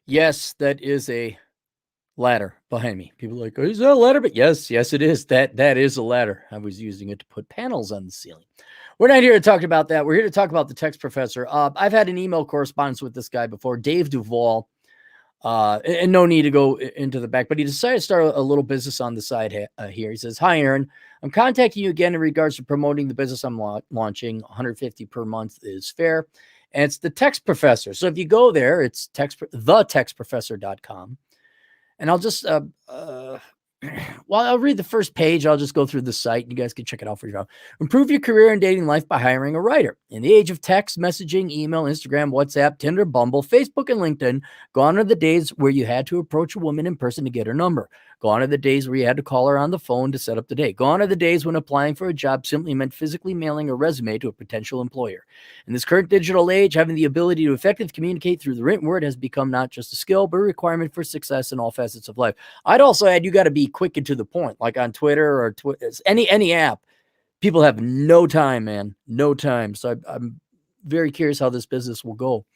Yes, that is a ladder behind me. People are like, is that a ladder? But yes, it is. That is a ladder. I was using it to put panels on the ceiling. We're not here to talk about that. We're here to talk about the text professor. I've had an email correspondence with this guy before, Dave Duvall. And no need to go into the back, but he decided to start a little business on the side here. He says, "Hi, Aaron. I'm contacting you again in regards to promoting the business I'm launching. 150 per month is fair. And it's the Text Professor. So if you go there, it's thetextprofessor.com. And I'll just well, I'll read the first page. I'll just go through the site and you guys can check it out for yourself. Improve your career and dating life by hiring a writer. In the age of text, messaging, email, Instagram, WhatsApp, Tinder, Bumble, Facebook, and LinkedIn, gone are the days where you had to approach a woman in person to get her number. Gone are the days where you had to call her on the phone to set up the date. Gone are the days when applying for a job simply meant physically mailing a resume to a potential employer. In this current digital age, having the ability to effectively communicate through the written word has become not just a skill, but a requirement for success in all facets of life. I'd also add you got to be quick and to the point, like on Twitter or any app. People have no time, man, no time. So I'm very curious how this business will go.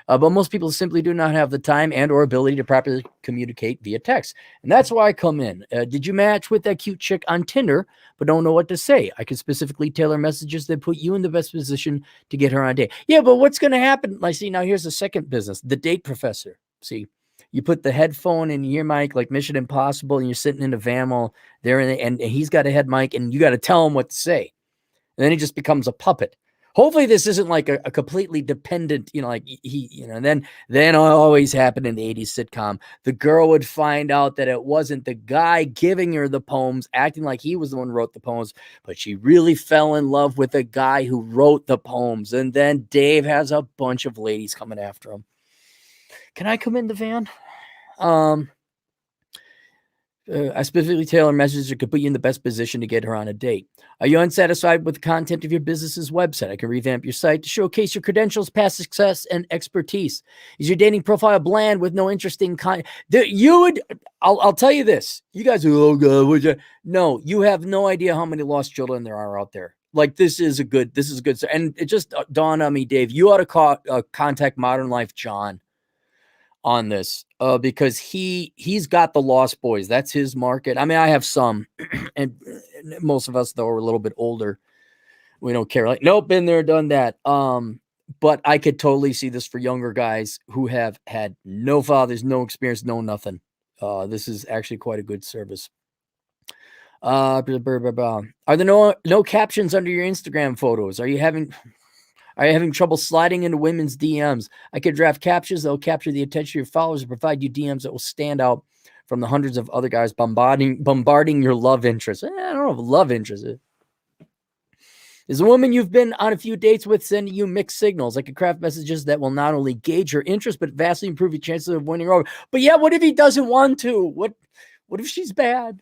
But most people simply do not have the time and or ability to properly communicate via text. And that's why I come in. Did you match with that cute chick on Tinder, but don't know what to say? I can specifically tailor messages that put you in the best position to get her on a date. Yeah, but what's going to happen? I see, now here's the second business, the date professor. See, you put the headphone in your mic like Mission Impossible, and you're sitting in a van while there, and he's got a head mic, and you got to tell him what to say. And then he just becomes a puppet. Hopefully this isn't like a completely dependent, like and then always happened in the 80s sitcom. The girl would find out that it wasn't the guy giving her the poems, acting like he was the one who wrote the poems, but she really fell in love with the guy who wrote the poems. And then Dave has a bunch of ladies coming after him. Can I come in the van? I specifically tailor messages that could put you in the best position to get her on a date. Are you unsatisfied with the content of your business's website? I can revamp your site to showcase your credentials, past success, and expertise. Is your dating profile bland with no interesting content? I'll tell you this. You guys are, oh God, no, you have no idea how many lost children there are out there. Like this is good. And it just dawned on me, Dave, you ought to contact Modern Life John on this because he's got the Lost Boys. That's his market. I mean, I have some, and most of us though are a little bit older. We don't care. Like, nope, been there, done that. But I could totally see this for younger guys who have had no fathers, no experience, no nothing. This is actually quite a good service. Are there no captions under your Instagram photos? Are you having trouble sliding into women's DMs? I could draft captions that will capture the attention of your followers and provide you DMs that will stand out from the hundreds of other guys bombarding your love interest. I don't know if love interest is a woman you've been on a few dates with sending you mixed signals. I could craft messages that will not only gauge your interest, but vastly improve your chances of winning her over. But yeah, what if he doesn't want to? What if she's bad?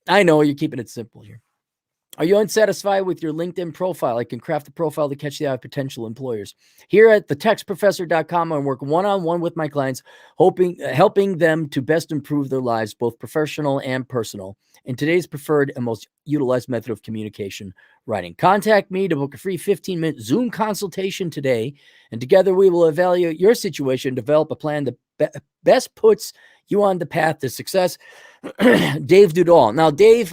I know you're keeping it simple here. Are you unsatisfied with your LinkedIn profile? I can craft a profile to catch the eye of potential employers. Here at thetextprofessor.com, I work one-on-one with my clients, helping them to best improve their lives, both professional and personal. In today's preferred and most utilized method of communication, writing. Contact me to book a free 15-minute Zoom consultation today, and together we will evaluate your situation, develop a plan that best puts you on the path to success. Dave Duvall. Now, Dave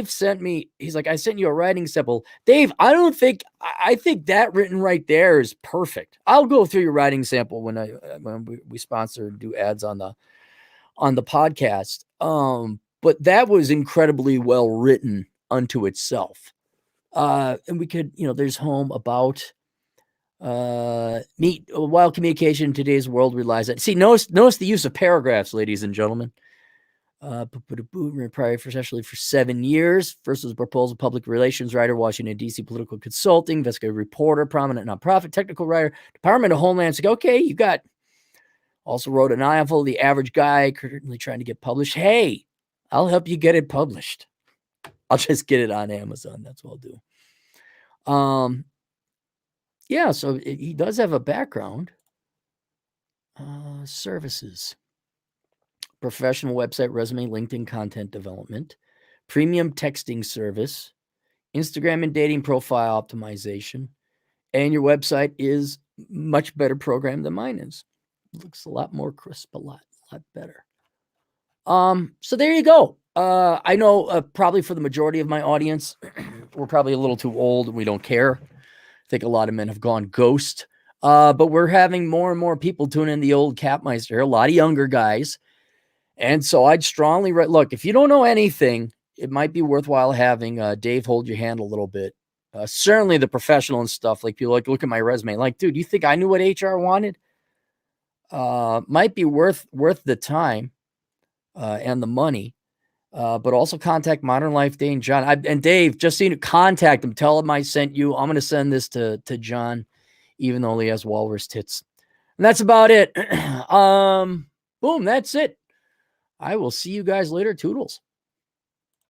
sent me, he's like, I sent you a writing sample. Dave, I think that written right there is perfect. I'll go through your writing sample when we sponsor and do ads on the podcast. But that was incredibly well written unto itself. And we could, there's home about meet while communication in today's world relies on. See, notice the use of paragraphs, ladies and gentlemen. Professionally for 7 years. First was a proposal public relations writer, Washington, D.C. political consulting, investigative reporter, prominent nonprofit, technical writer, Department of Homeland Security. Okay, you got. Also wrote a novel, The Average Guy, currently trying to get published. Hey, I'll help you get it published. I'll just get it on Amazon. That's what I'll do. Yeah, so he does have a background. Services. Professional website, resume, LinkedIn content development, premium texting service, Instagram and dating profile optimization, and your website is much better programmed than mine is. looks a lot more crisp, a lot better. So there you go. I know probably for the majority of my audience, we're probably a little too old and we don't care. I think a lot of men have gone ghost. But we're having more and more people tune in the old Capmeister here, a lot of younger guys. And so I'd strongly look, if you don't know anything, it might be worthwhile having Dave hold your hand a little bit. Certainly the professional and stuff, like people like look at my resume, like, dude, you think I knew what HR wanted? Might be worth the time and the money. But also contact Modern Life Dane John. And Dave, just seen it, contact him. Tell him I sent you. I'm going to send this to John, even though he has walrus tits. And that's about it. Boom, that's it. I will see you guys later. Toodles.